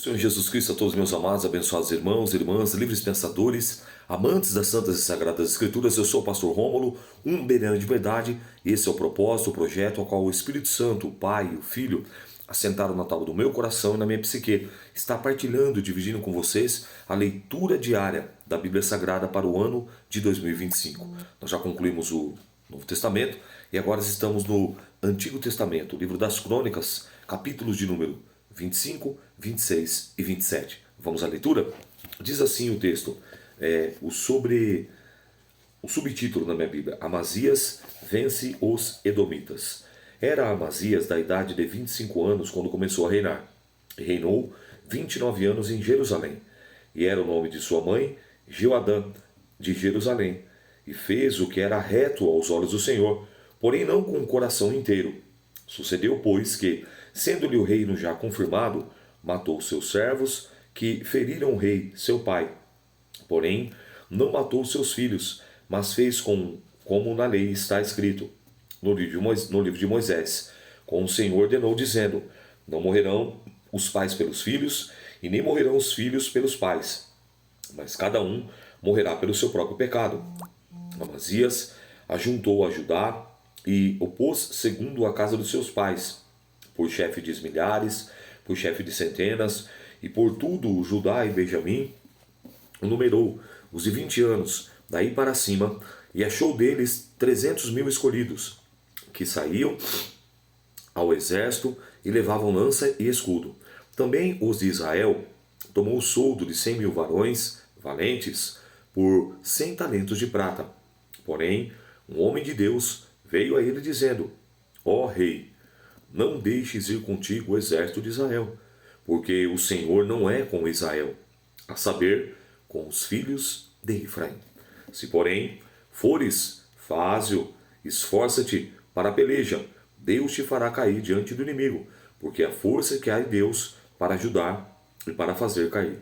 Senhor Jesus Cristo, a todos meus amados, abençoados irmãos e irmãs, livres pensadores, amantes das santas e sagradas escrituras, eu sou o pastor Rômulo, um bereano de verdade, e esse é o propósito, o projeto ao qual o Espírito Santo, o Pai e o Filho, assentado na tábua do meu coração e na minha psique, está partilhando e dividindo com vocês a leitura diária da Bíblia Sagrada para o ano de 2025. Nós já concluímos o Novo Testamento e agora estamos no Antigo Testamento, o livro das Crônicas, capítulos de número 25, 26 e 27. Vamos à leitura? Diz assim o texto, o subtítulo na minha Bíblia: Amazias vence os Edomitas. Era Amazias da idade de 25 anos quando começou a reinar. Reinou 29 anos em Jerusalém. E era o nome de sua mãe, Jeoadã, de Jerusalém. E fez o que era reto aos olhos do Senhor, porém não com o coração inteiro. Sucedeu, pois, que, sendo-lhe o reino já confirmado, matou seus servos, que feriram o rei, seu pai. Porém, não matou seus filhos, mas fez como na lei está escrito, no livro de Moisés, como o Senhor ordenou, dizendo: não morrerão os pais pelos filhos, e nem morrerão os filhos pelos pais, mas cada um morrerá pelo seu próprio pecado. Amazias ajuntou a Judá e o pôs segundo a casa dos seus pais, por chefe de milhares, por chefe de centenas, e por tudo o Judá e Benjamim numerou os de 20 anos, daí para cima, e achou deles 300.000 escolhidos, que saíam ao exército e levavam lança e escudo. Também os de Israel tomou o soldo de 100.000 varões valentes por 100 talentos de prata. Porém, um homem de Deus veio a ele dizendo: ó rei, não deixes ir contigo o exército de Israel, porque o Senhor não é com Israel, a saber, com os filhos de Efraim. Se, porém, fores, faze-o, esforça-te para a peleja, Deus te fará cair diante do inimigo, porque a força que há em Deus para ajudar e para fazer cair.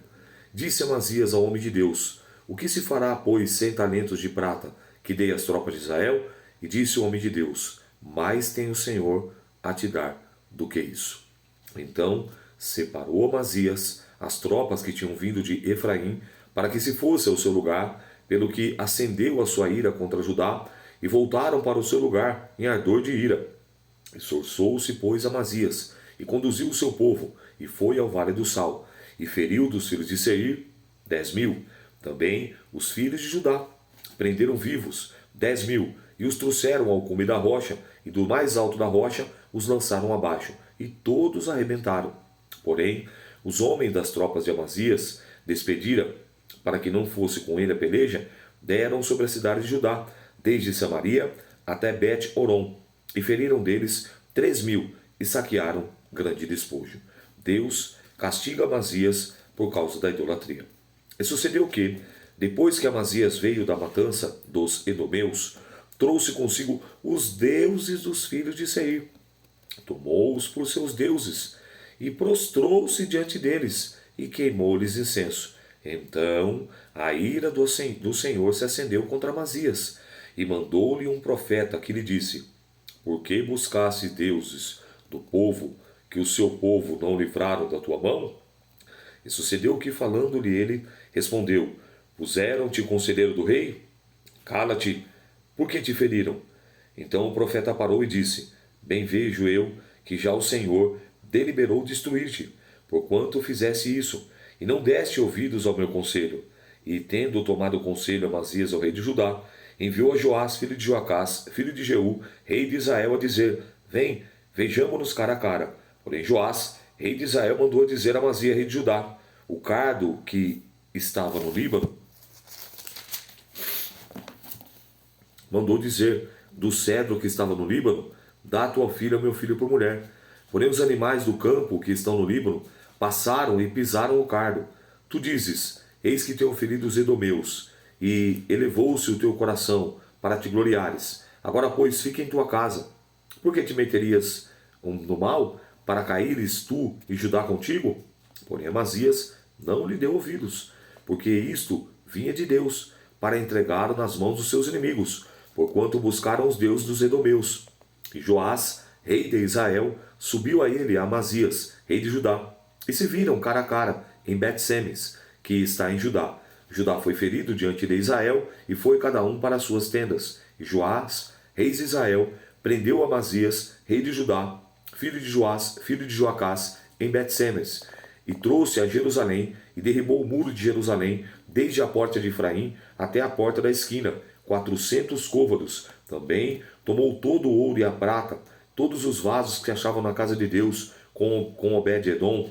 Disse Amazias ao homem de Deus: o que se fará, pois, 100 talentos de prata que dei às tropas de Israel? E disse o homem de Deus: mais tem o Senhor a te dar do que isso. Então separou Amazias as tropas que tinham vindo de Efraim, para que se fosse ao seu lugar, pelo que acendeu a sua ira contra Judá, e voltaram para o seu lugar em ardor de ira. Esforçou-se, pois, Amazias, e conduziu o seu povo, e foi ao vale do Sal, e feriu dos filhos de Seir 10.000. Também os filhos de Judá prenderam vivos 10.000, e os trouxeram ao cume da rocha, e do mais alto da rocha os lançaram abaixo, e todos arrebentaram. Porém, os homens das tropas de Amazias despediram, para que não fosse com ele a peleja, deram sobre a cidade de Judá, desde Samaria até Bet-Horon, e feriram deles 3.000, e saquearam grande despojo. Deus castiga Amazias por causa da idolatria. E sucedeu que, depois que Amazias veio da matança dos edomeus, trouxe consigo os deuses dos filhos de Seir, tomou-os por seus deuses, e prostrou-se diante deles, e queimou-lhes incenso. Então a ira do Senhor se acendeu contra Amazias, e mandou-lhe um profeta que lhe disse: por que buscaste deuses do povo, que o seu povo não livraram da tua mão? E sucedeu que, falando-lhe ele, respondeu: puseram-te conselheiro do rei? Cala-te, por que te feriram? Então o profeta parou e disse: bem vejo eu que já o Senhor deliberou destruir-te, porquanto fizeste isso, e não deste ouvidos ao meu conselho. E, tendo tomado conselho Amazias ao rei de Judá, enviou a Joás, filho de Joacás, filho de Jeú, rei de Israel, a dizer: vem, vejamo-nos cara a cara. Porém Joás, rei de Israel, mandou dizer a Amazias, rei de Judá: o cardo que estava no Líbano, mandou dizer do cedro que estava no Líbano: dá tua filha ao meu filho por mulher. Porém os animais do campo que estão no Líbano passaram e pisaram o cardo. Tu dizes: eis que tenho ferido os edomeus, e elevou-se o teu coração para te gloriares. Agora, pois, fica em tua casa. Por que te meterias no mal, para caíres tu e Judá contigo? Porém Amazias não lhe deu ouvidos, porque isto vinha de Deus, para entregá-lo nas mãos dos seus inimigos, porquanto buscaram os deuses dos edomeus. E Joás, rei de Israel, subiu a ele, a Amazias, rei de Judá, e se viram cara a cara em Bet-Semes, que está em Judá. Judá foi ferido diante de Israel, e foi cada um para as suas tendas. E Joás, rei de Israel, prendeu Amazias, rei de Judá, filho de Joás, filho de Joacás, em Bet-Semes, e trouxe a Jerusalém, e derribou o muro de Jerusalém, desde a porta de Efraim até a porta da esquina, 400 côvados. Também tomou todo o ouro e a prata, todos os vasos que achavam na casa de Deus, com Obed-edom,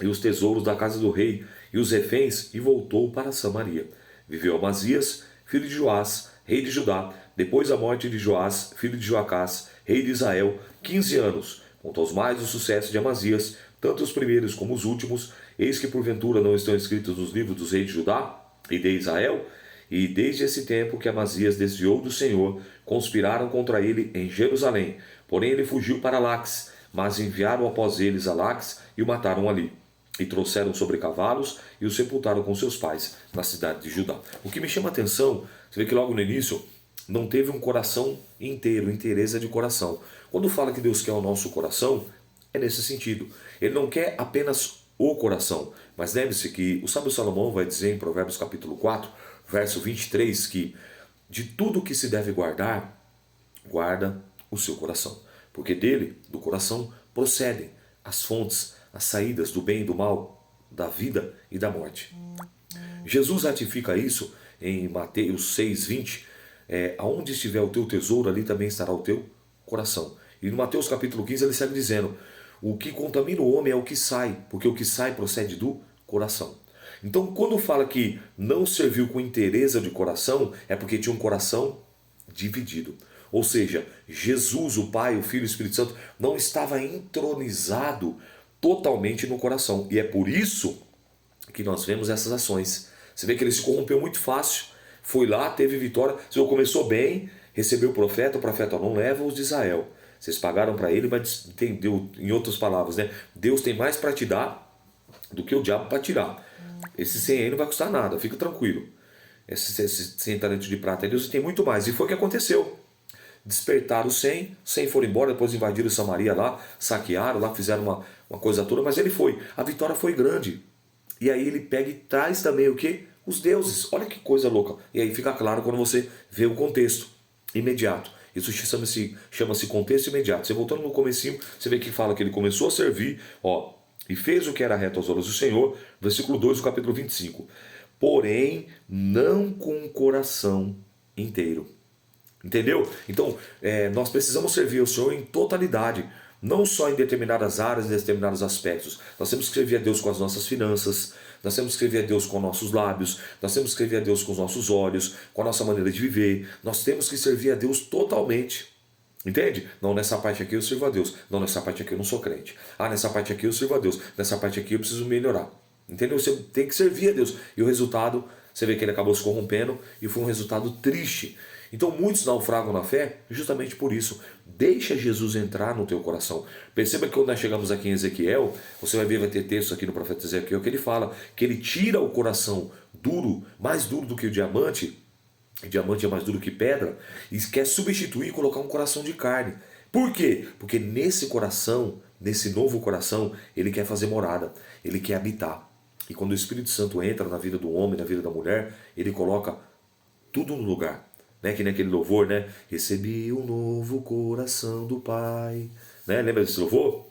e os tesouros da casa do rei, e os reféns, e voltou para Samaria. Viveu Amazias, filho de Joás, rei de Judá, depois da morte de Joás, filho de Joacás, rei de Israel, 15 anos. Quanto aos mais o sucesso de Amazias, tanto os primeiros como os últimos, eis que porventura não estão escritos nos livros dos reis de Judá e de Israel? E desde esse tempo que Amazias desviou do Senhor, conspiraram contra ele em Jerusalém. Porém ele fugiu para Laques, mas enviaram após eles a Laques e o mataram ali. E trouxeram sobre cavalos e o sepultaram com seus pais na cidade de Judá. O que me chama a atenção, você vê que logo no início não teve um coração inteiro, inteireza de coração. Quando fala que Deus quer o nosso coração, é nesse sentido. Ele não quer apenas o coração, mas lembre-se que o sábio Salomão vai dizer em Provérbios capítulo 4, verso 23, que de tudo que se deve guardar, guarda o seu coração. Porque dele, do coração, procedem as fontes, as saídas do bem e do mal, da vida e da morte. Jesus ratifica isso em Mateus 6,20. Aonde estiver o teu tesouro, ali também estará o teu coração. E no Mateus capítulo 15 ele segue dizendo: o que contamina o homem é o que sai, porque o que sai procede do coração. Então, quando fala que não serviu com inteireza de coração, é porque tinha um coração dividido. Ou seja, Jesus, o Pai, o Filho e o Espírito Santo não estava entronizado totalmente no coração. E é por isso que nós vemos essas ações. Você vê que ele se corrompeu muito fácil. Foi lá, teve vitória. Você começou bem, recebeu o profeta não leva os de Israel. Vocês pagaram para ele, mas entendeu, em outras palavras, né? Deus tem mais para te dar do que o diabo para tirar. Esse 100 aí não vai custar nada, fica tranquilo. Esse 100 talentos de prata, Deus tem muito mais. E foi o que aconteceu. Despertaram os 100 foram embora, depois invadiram Samaria lá, saquearam lá, fizeram uma coisa toda, mas ele foi. A vitória foi grande. E aí ele pega e traz também o quê? Os deuses. Olha que coisa louca. E aí fica claro quando você vê o contexto imediato. Isso chama-se contexto imediato. Você voltando no comecinho, você vê que fala que ele começou a servir, ó, e fez o que era reto aos olhos do Senhor, versículo 2 do capítulo 25. Porém, não com o coração inteiro. Entendeu? Então, nós precisamos servir ao Senhor em totalidade, não só em determinadas áreas, em determinados aspectos. Nós temos que servir a Deus com as nossas finanças, nós temos que servir a Deus com nossos lábios, nós temos que servir a Deus com os nossos olhos, com a nossa maneira de viver. Nós temos que servir a Deus totalmente. Entende? Não, nessa parte aqui eu sirvo a Deus. Não, nessa parte aqui eu não sou crente. Ah, nessa parte aqui eu sirvo a Deus. Nessa parte aqui eu preciso melhorar. Entendeu? Você tem que servir a Deus. E o resultado, você vê que ele acabou se corrompendo e foi um resultado triste. Então muitos naufragam na fé justamente por isso. Deixa Jesus entrar no teu coração. Perceba que quando nós chegamos aqui em Ezequiel, você vai ver, vai ter texto aqui no profeta Ezequiel, que ele fala que ele tira o coração duro, mais duro do que o diamante é mais duro que pedra, e quer substituir e colocar um coração de carne. Por quê? Porque nesse coração, nesse novo coração, ele quer fazer morada, ele quer habitar. E quando o Espírito Santo entra na vida do homem, na vida da mulher, ele coloca tudo no lugar. Né? Que nem aquele louvor, né? Recebi um novo coração do Pai. Né? Lembra desse louvor?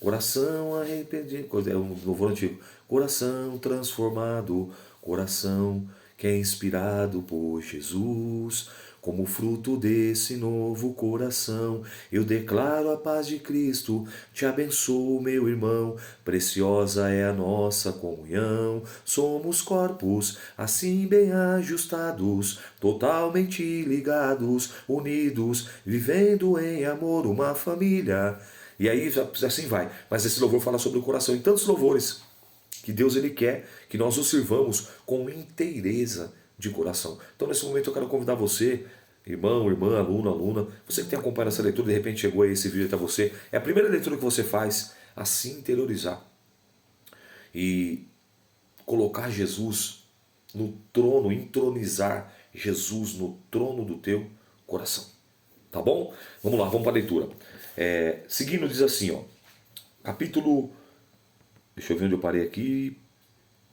Coração arrependido. É um louvor antigo. Coração transformado, coração que é inspirado por Jesus. Como fruto desse novo coração, eu declaro a paz de Cristo, te abençoo, meu irmão, preciosa é a nossa comunhão. Somos corpos assim bem ajustados, totalmente ligados, unidos, vivendo em amor uma família. E aí assim vai. Mas esse louvor fala sobre o coração. Em tantos louvores que Deus ele quer que nós o sirvamos com inteireza de coração. Então nesse momento eu quero convidar você, irmão, irmã, aluno, aluna, você que tem acompanhado essa leitura, de repente chegou aí esse vídeo até você, é a primeira leitura que você faz a se interiorizar e colocar Jesus no trono, entronizar Jesus no trono do teu coração. Tá bom? Vamos lá, vamos para a leitura. Seguindo diz assim, ó, capítulo Deixa eu ver onde eu parei aqui.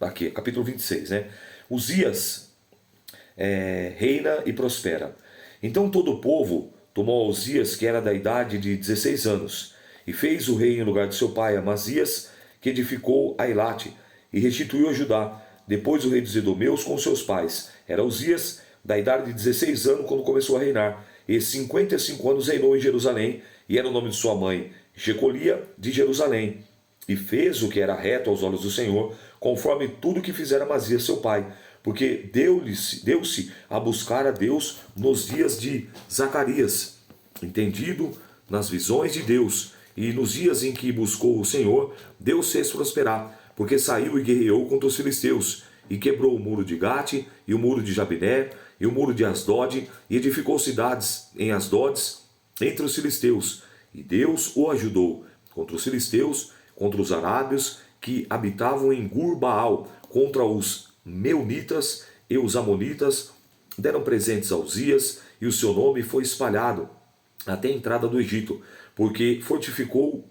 Aqui, capítulo 26, né? Uzias reina e prospera. Então todo o povo tomou a Uzias, que era da idade de 16 anos, e fez o rei em lugar de seu pai, Amazias, que edificou a Elate, e restituiu a Judá. Depois o rei dos Edomeus com seus pais. Era Uzias, da idade de 16 anos, quando começou a reinar. E 55 anos reinou em Jerusalém, e era o nome de sua mãe, Jecolia de Jerusalém. E fez o que era reto aos olhos do Senhor, conforme tudo que fizera Amazias seu pai, porque deu-se a buscar a Deus nos dias de Zacarias, entendido nas visões de Deus, e nos dias em que buscou o Senhor, Deus fez prosperar, porque saiu e guerreou contra os filisteus, e quebrou o muro de Gate, e o muro de Jabiné, e o muro de Asdod, e edificou cidades em Asdodes, entre os filisteus, e Deus o ajudou contra os filisteus, contra os arábios que habitavam em Gur-Baal, contra os meunitas e os amonitas. Deram presentes a Uzias, e o seu nome foi espalhado até a entrada do Egito, porque fortificou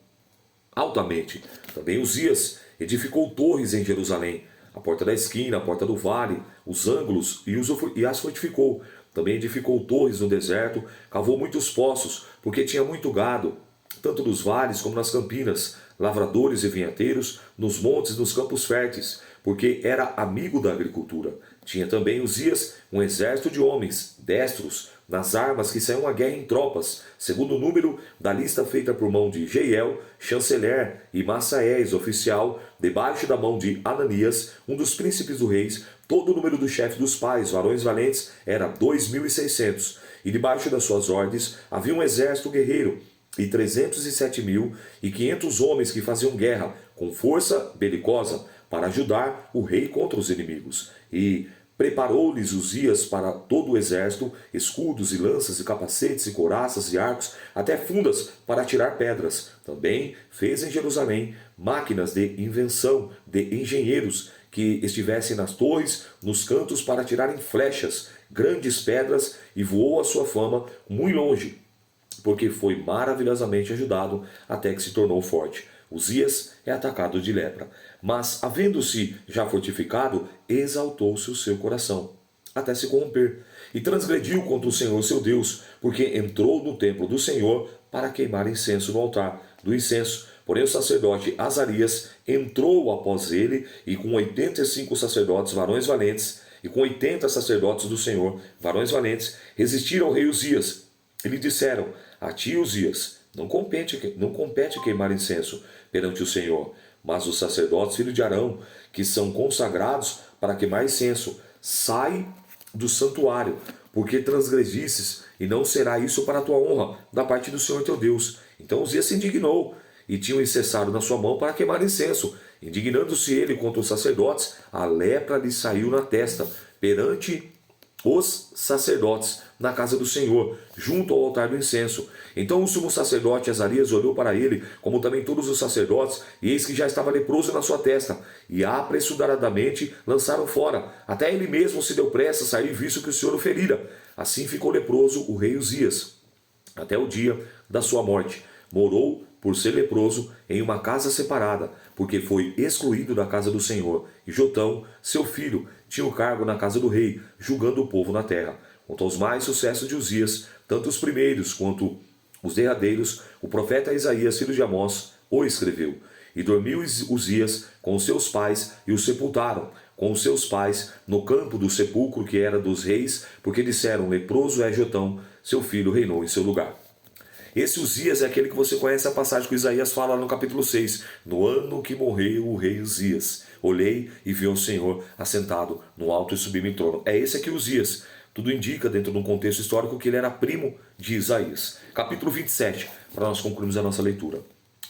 altamente. Também Uzias edificou torres em Jerusalém, a porta da esquina, a porta do vale, os ângulos, e as fortificou. Também edificou torres no deserto, cavou muitos poços, porque tinha muito gado, tanto nos vales como nas campinas, lavradores e vinhateiros, nos montes e nos campos férteis, porque era amigo da agricultura. Tinha também Uzias um exército de homens, destros, nas armas que saíam à guerra em tropas, segundo o número da lista feita por mão de Jeiel, chanceler, e Massaés, oficial, debaixo da mão de Ananias, um dos príncipes do reis. Todo o número do chefe dos pais, varões valentes, era 2.600, e debaixo das suas ordens havia um exército guerreiro, e 307.500 homens que faziam guerra com força belicosa para ajudar o rei contra os inimigos. E preparou-lhes Uzias para todo o exército escudos e lanças e capacetes e couraças e arcos, até fundas para atirar pedras. Também fez em Jerusalém máquinas de invenção de engenheiros que estivessem nas torres, nos cantos para atirarem flechas, grandes pedras, e voou a sua fama muito longe, porque foi maravilhosamente ajudado até que se tornou forte. Uzias é atacado de lepra, mas, havendo-se já fortificado, exaltou-se o seu coração, até se corromper, e transgrediu contra o Senhor seu Deus, porque entrou no templo do Senhor para queimar incenso no altar do incenso. Porém o sacerdote Azarias entrou após ele, e com 85 sacerdotes varões valentes, e com 80 sacerdotes do Senhor, varões valentes, resistiram ao rei Uzias. E lhe disseram: a ti, Uzias, não compete queimar incenso perante o Senhor, mas os sacerdotes, filhos de Arão, que são consagrados para queimar incenso, sai do santuário, porque transgredisses, e não será isso para a tua honra, da parte do Senhor teu Deus. Então Uzias se indignou, e tinha o incensário na sua mão para queimar incenso. Indignando-se ele contra os sacerdotes, a lepra lhe saiu na testa, perante os sacerdotes, na casa do Senhor, junto ao altar do incenso. Então o sumo sacerdote Azarias olhou para ele, como também todos os sacerdotes, e eis que já estava leproso na sua testa, e apressuradamente lançaram fora. Até ele mesmo se deu pressa a sair, visto que o Senhor o ferira. Assim ficou leproso o rei Uzias, até o dia da sua morte. Morou, por ser leproso, em uma casa separada, porque foi excluído da casa do Senhor. E Jotão, seu filho, tinha o cargo na casa do rei, julgando o povo na terra. Quanto aos mais sucessos de Uzias, tanto os primeiros quanto os derradeiros, o profeta Isaías, filho de Amós, o escreveu. E dormiu Uzias com os seus pais, e o sepultaram com os seus pais no campo do sepulcro que era dos reis, porque disseram: leproso é Jotão, seu filho reinou em seu lugar. Esse Uzias é aquele que você conhece a passagem que Isaías fala no capítulo 6. No ano que morreu o rei Uzias, olhei e vi o Senhor assentado no alto e sublime trono. É esse aqui Uzias. Tudo indica, dentro de um contexto histórico, que ele era primo de Isaías. Capítulo 27, para nós concluirmos a nossa leitura.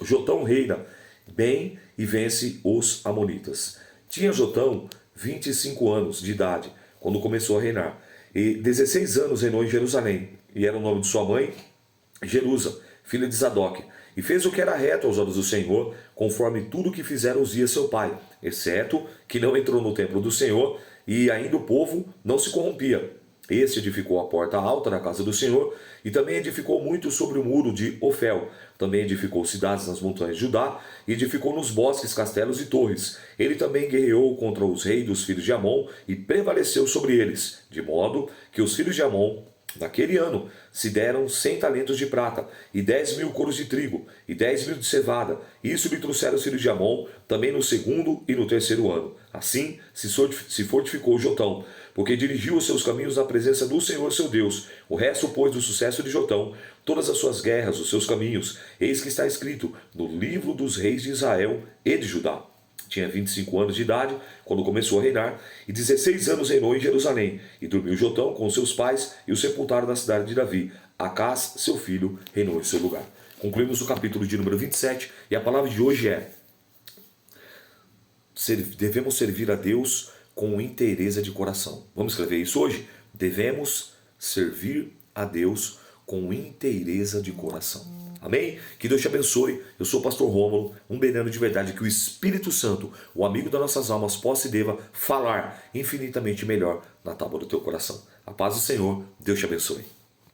Jotão reina bem e vence os amonitas. Tinha Jotão 25 anos de idade quando começou a reinar, e 16 anos reinou em Jerusalém, e era o nome de sua mãe Jerusa, filha de Zadok, e fez o que era reto aos olhos do Senhor, conforme tudo que fizera Uzias seu pai, exceto que não entrou no templo do Senhor, e ainda o povo não se corrompia. Este edificou a porta alta da casa do Senhor e também edificou muito sobre o muro de Ofel. Também edificou cidades nas montanhas de Judá e edificou nos bosques castelos e torres. Ele também guerreou contra os reis dos filhos de Amon e prevaleceu sobre eles, de modo que os filhos de Amon, naquele ano, se deram 100 talentos de prata, e 10.000 coros de trigo, e 10.000 de cevada. Isso lhe trouxeram os filhos de Amon, também no segundo e no terceiro ano. Assim se fortificou Jotão, porque dirigiu os seus caminhos na presença do Senhor seu Deus. O resto, pois, do sucesso de Jotão, todas as suas guerras, os seus caminhos, eis que está escrito no livro dos reis de Israel e de Judá. Tinha 25 anos de idade quando começou a reinar, e 16 anos reinou em Jerusalém. E dormiu Jotão com seus pais e o sepultaram na cidade de Davi. Acás, seu filho, reinou em seu lugar. Concluímos o capítulo de número 27, e a palavra de hoje é: devemos servir a Deus com inteireza de coração. Vamos escrever isso hoje? Devemos servir a Deus com inteireza de coração. Amém? Que Deus te abençoe. Eu sou o pastor Rômulo, um beirando de verdade, que o Espírito Santo, o amigo das nossas almas, possa e deva falar infinitamente melhor na tábua do teu coração. A paz do Senhor, Deus te abençoe.